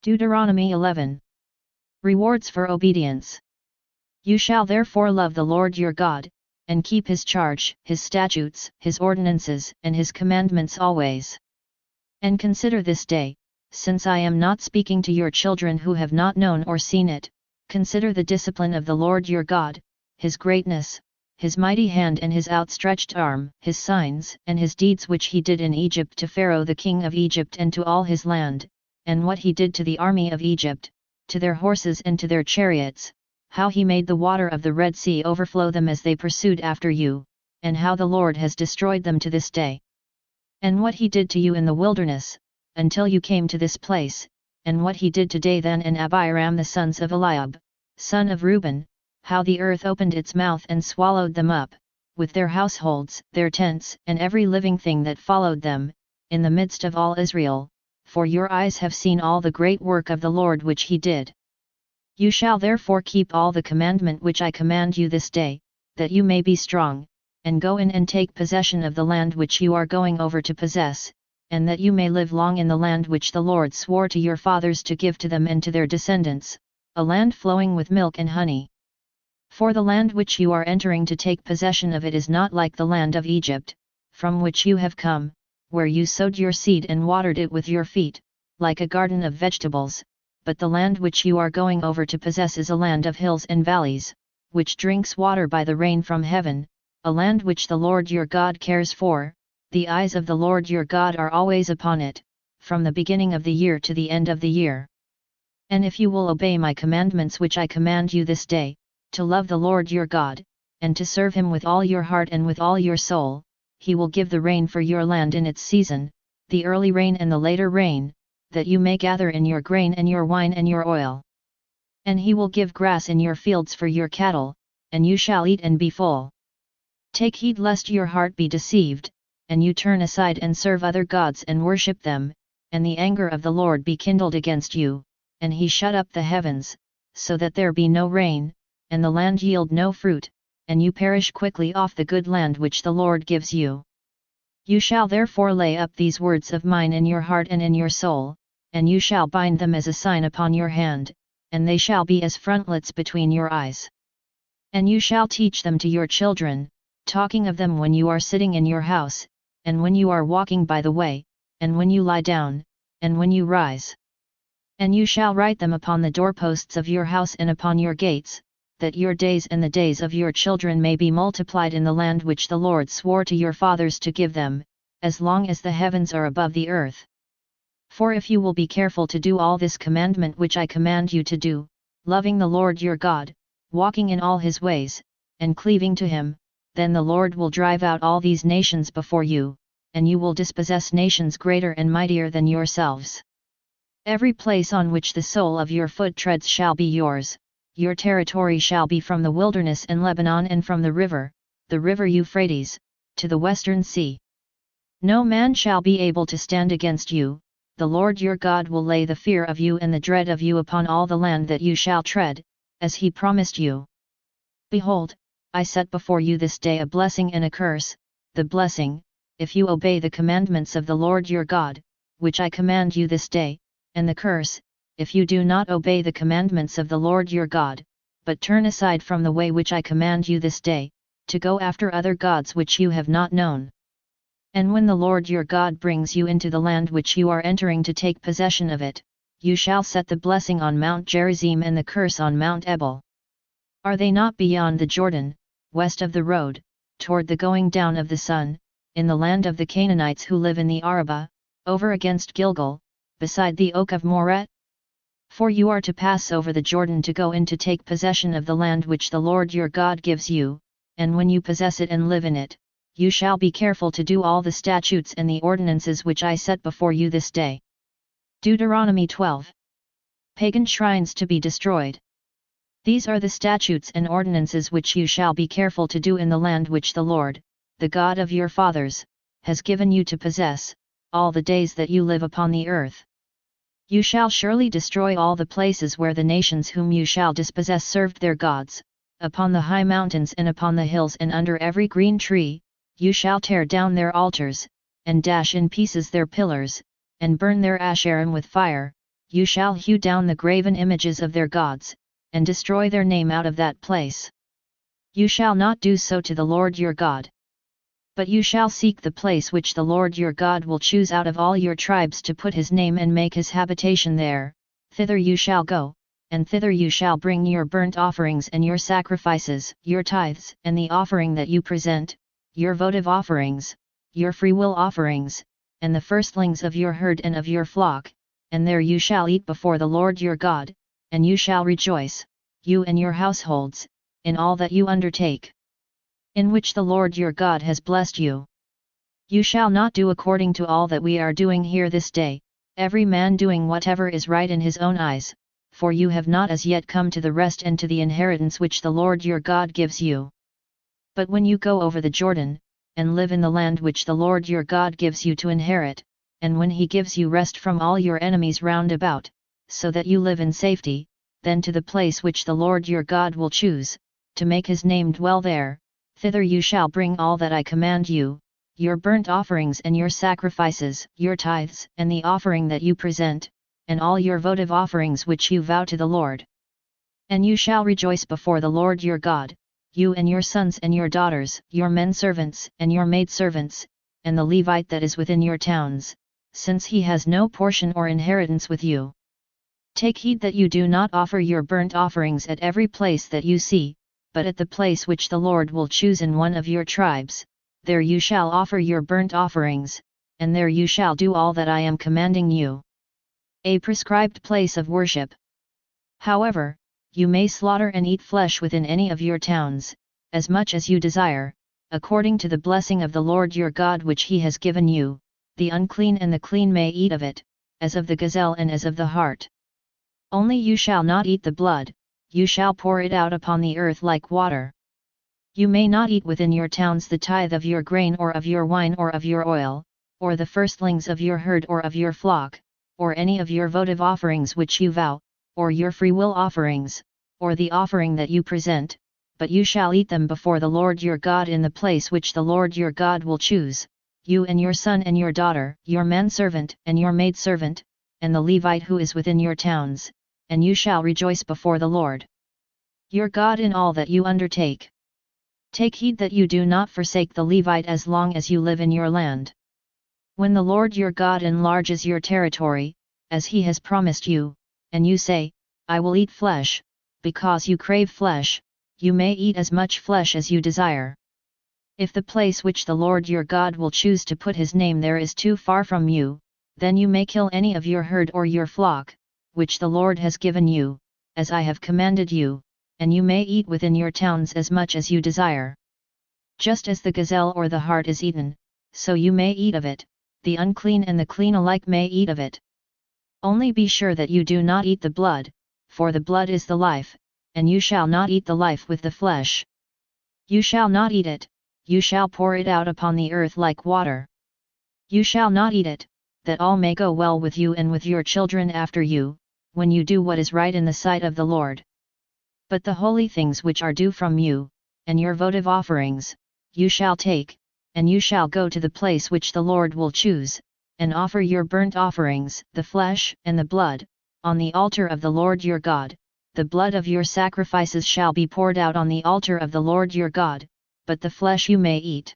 Deuteronomy 11. Rewards for obedience. You shall therefore love the Lord your God, and keep his charge, his statutes, his ordinances, and his commandments always. And consider this day, since I am not speaking to your children who have not known or seen it, consider the discipline of the Lord your God, his greatness, his mighty hand and his outstretched arm, his signs and his deeds which he did in Egypt to Pharaoh the king of Egypt and to all his land, and what he did to the army of Egypt, to their horses and to their chariots, how he made the water of the Red Sea overflow them as they pursued after you, and how the Lord has destroyed them to this day. And what he did to you in the wilderness, until you came to this place, and what he did to Dathan and Abiram the sons of Eliab, son of Reuben, how the earth opened its mouth and swallowed them up, with their households, their tents, and every living thing that followed them, in the midst of all Israel, for your eyes have seen all the great work of the Lord which he did. You shall therefore keep all the commandment which I command you this day, that you may be strong, and go in and take possession of the land which you are going over to possess, and that you may live long in the land which the Lord swore to your fathers to give to them and to their descendants, a land flowing with milk and honey. For the land which you are entering to take possession of it is not like the land of Egypt, from which you have come, where you sowed your seed and watered it with your feet, like a garden of vegetables, but the land which you are going over to possess is a land of hills and valleys, which drinks water by the rain from heaven, a land which the Lord your God cares for. The eyes of the Lord your God are always upon it, from the beginning of the year to the end of the year. And if you will obey my commandments which I command you this day, to love the Lord your God, and to serve him with all your heart and with all your soul, he will give the rain for your land in its season, the early rain and the later rain, that you may gather in your grain and your wine and your oil. And he will give grass in your fields for your cattle, and you shall eat and be full. Take heed lest your heart be deceived, and you turn aside and serve other gods and worship them, and the anger of the Lord be kindled against you, and he shut up the heavens, so that there be no rain, and the land yield no fruit, and you perish quickly off the good land which the Lord gives you. You shall therefore lay up these words of mine in your heart and in your soul, and you shall bind them as a sign upon your hand, and they shall be as frontlets between your eyes. And you shall teach them to your children, talking of them when you are sitting in your house, and when you are walking by the way, and when you lie down, and when you rise. And you shall write them upon the doorposts of your house and upon your gates, that your days and the days of your children may be multiplied in the land which the Lord swore to your fathers to give them, as long as the heavens are above the earth. For if you will be careful to do all this commandment which I command you to do, loving the Lord your God, walking in all his ways, and cleaving to him, then the Lord will drive out all these nations before you, and you will dispossess nations greater and mightier than yourselves. Every place on which the sole of your foot treads shall be yours. Your territory shall be from the wilderness and Lebanon and from the river Euphrates, to the western sea. No man shall be able to stand against you. The Lord your God will lay the fear of you and the dread of you upon all the land that you shall tread, as he promised you. Behold, I set before you this day a blessing and a curse. The blessing, if you obey the commandments of the Lord your God, which I command you this day, and the curse, if you do not obey the commandments of the Lord your God, but turn aside from the way which I command you this day, to go after other gods which you have not known. And when the Lord your God brings you into the land which you are entering to take possession of it, you shall set the blessing on Mount Gerizim and the curse on Mount Ebal. Are they not beyond the Jordan, west of the road, toward the going down of the sun, in the land of the Canaanites who live in the Arabah, over against Gilgal, beside the oak of Moreh? For you are to pass over the Jordan to go in to take possession of the land which the Lord your God gives you, and when you possess it and live in it, you shall be careful to do all the statutes and the ordinances which I set before you this day. Deuteronomy 12. Pagan shrines to be destroyed. These are the statutes and ordinances which you shall be careful to do in the land which the Lord, the God of your fathers, has given you to possess, all the days that you live upon the earth. You shall surely destroy all the places where the nations whom you shall dispossess served their gods, upon the high mountains and upon the hills and under every green tree. You shall tear down their altars, and dash in pieces their pillars, and burn their Asherim with fire. you shall hew down the graven images of their gods, and destroy their name out of that place. You shall not do so to the Lord your God. But you shall seek the place which the Lord your God will choose out of all your tribes to put his name and make his habitation there, thither you shall go, and thither you shall bring your burnt offerings and your sacrifices, your tithes, and the offering that you present, your votive offerings, your freewill offerings, and the firstlings of your herd and of your flock, and there you shall eat before the Lord your God, and you shall rejoice, you and your households, in all that you undertake, in which the Lord your God has blessed you. You shall not do according to all that we are doing here this day, every man doing whatever is right in his own eyes, for you have not as yet come to the rest and to the inheritance which the Lord your God gives you. But when you go over the Jordan, and live in the land which the Lord your God gives you to inherit, and when he gives you rest from all your enemies round about, so that you live in safety, then to the place which the Lord your God will choose, to make his name dwell there, thither you shall bring all that I command you, your burnt offerings and your sacrifices, your tithes, and the offering that you present, and all your votive offerings which you vow to the Lord. And you shall rejoice before the Lord your God, you and your sons and your daughters, your men servants and your maid servants, and the Levite that is within your towns, since he has no portion or inheritance with you. Take heed that you do not offer your burnt offerings at every place that you see, but at the place which the Lord will choose in one of your tribes, there you shall offer your burnt offerings, and there you shall do all that I am commanding you. A prescribed place of worship. However, you may slaughter and eat flesh within any of your towns, as much as you desire, according to the blessing of the Lord your God which he has given you. The unclean and the clean may eat of it, as of the gazelle and as of the hart. Only you shall not eat the blood, you shall pour it out upon the earth like water. You may not eat within your towns the tithe of your grain or of your wine or of your oil, or the firstlings of your herd or of your flock, or any of your votive offerings which you vow, or your freewill offerings, or the offering that you present, but you shall eat them before the Lord your God in the place which the Lord your God will choose, you and your son and your daughter, your manservant and your maidservant, and the Levite who is within your towns, and you shall rejoice before the Lord your God in all that you undertake. Take heed that you do not forsake the Levite as long as you live in your land. When the Lord your God enlarges your territory, as he has promised you, and you say, I will eat flesh, because you crave flesh, you may eat as much flesh as you desire. If the place which the Lord your God will choose to put his name there is too far from you, then you may kill any of your herd or your flock, which the Lord has given you, as I have commanded you, and you may eat within your towns as much as you desire. Just as the gazelle or the hart is eaten, so you may eat of it, the unclean and the clean alike may eat of it. Only be sure that you do not eat the blood, for the blood is the life, and you shall not eat the life with the flesh. You shall not eat it, you shall pour it out upon the earth like water. You shall not eat it, that all may go well with you and with your children after you, when you do what is right in the sight of the Lord. But the holy things which are due from you, and your votive offerings, you shall take, and you shall go to the place which the Lord will choose, and offer your burnt offerings, the flesh and the blood, on the altar of the Lord your God. The blood of your sacrifices shall be poured out on the altar of the Lord your God, but the flesh you may eat.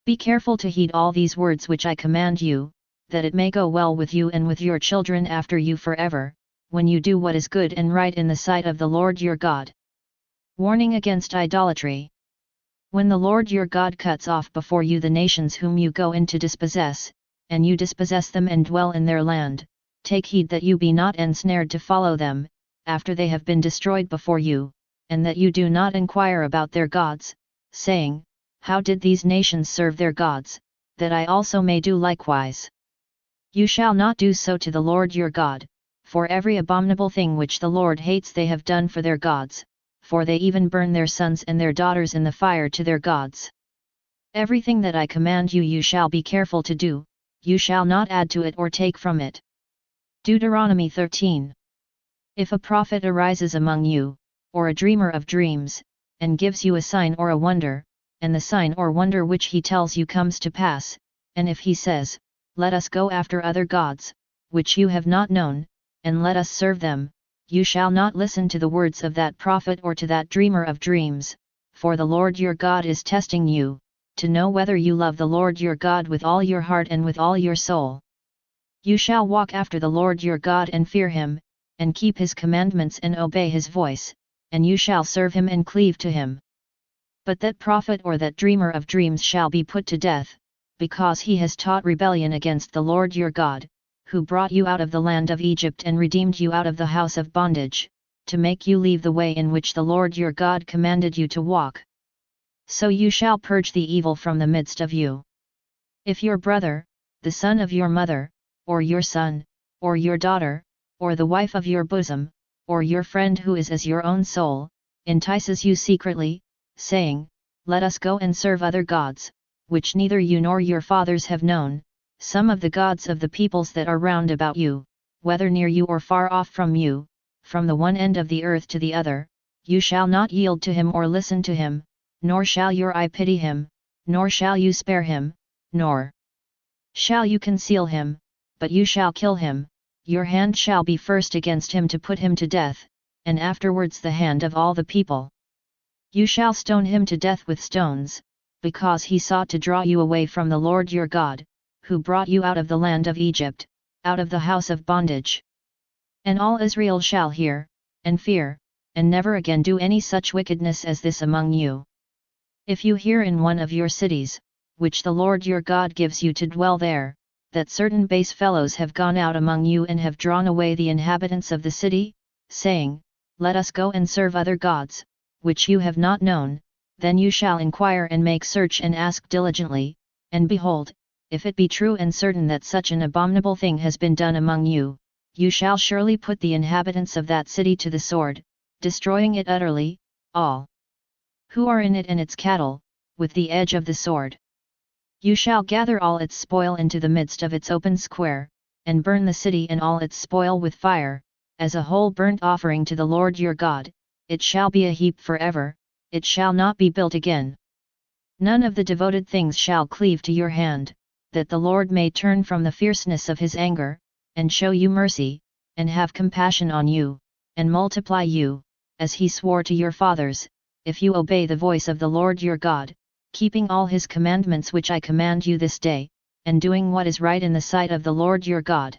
Be careful to heed all these words which I command you, that it may go well with you and with your children after you forever, when you do what is good and right in the sight of the Lord your God. Warning against idolatry. When the Lord your God cuts off before you the nations whom you go in to dispossess, and you dispossess them and dwell in their land, take heed that you be not ensnared to follow them, after they have been destroyed before you, and that you do not inquire about their gods, saying, How did these nations serve their gods, that I also may do likewise? You shall not do so to the Lord your God, for every abominable thing which the Lord hates they have done for their gods, for they even burn their sons and their daughters in the fire to their gods. Everything that I command you you shall be careful to do, you shall not add to it or take from it. Deuteronomy 13. If a prophet arises among you, or a dreamer of dreams, and gives you a sign or a wonder, and the sign or wonder which he tells you comes to pass, and if he says, Let us go after other gods, which you have not known, and let us serve them. You shall not listen to the words of that prophet or to that dreamer of dreams, for the Lord your God is testing you, to know whether you love the Lord your God with all your heart and with all your soul. You shall walk after the Lord your God and fear him, and keep his commandments and obey his voice, and you shall serve him and cleave to him. But that prophet or that dreamer of dreams shall be put to death, because he has taught rebellion against the Lord your God, who brought you out of the land of Egypt and redeemed you out of the house of bondage, to make you leave the way in which the Lord your God commanded you to walk. So you shall purge the evil from the midst of you. If your brother, the son of your mother, or your son, or your daughter, or the wife of your bosom, or your friend who is as your own soul, entices you secretly, saying, Let us go and serve other gods, which neither you nor your fathers have known, some of the gods of the peoples that are round about you, whether near you or far off from you, from the one end of the earth to the other, you shall not yield to him or listen to him, nor shall your eye pity him, nor shall you spare him, nor shall you conceal him, but you shall kill him. Your hand shall be first against him to put him to death, and afterwards the hand of all the people. You shall stone him to death with stones, because he sought to draw you away from the Lord your God, who brought you out of the land of Egypt, out of the house of bondage. And all Israel shall hear, and fear, and never again do any such wickedness as this among you. If you hear in one of your cities, which the Lord your God gives you to dwell there, that certain base fellows have gone out among you and have drawn away the inhabitants of the city, saying, Let us go and serve other gods, which you have not known, then you shall inquire and make search and ask diligently, and behold, if it be true and certain that such an abominable thing has been done among you, you shall surely put the inhabitants of that city to the sword, destroying it utterly, all who are in it and its cattle, with the edge of the sword. You shall gather all its spoil into the midst of its open square, and burn the city and all its spoil with fire, as a whole burnt offering to the Lord your God. It shall be a heap forever, it shall not be built again. None of the devoted things shall cleave to your hand, that the Lord may turn from the fierceness of his anger, and show you mercy, and have compassion on you, and multiply you, as he swore to your fathers, if you obey the voice of the Lord your God, keeping all his commandments which I command you this day, and doing what is right in the sight of the Lord your God.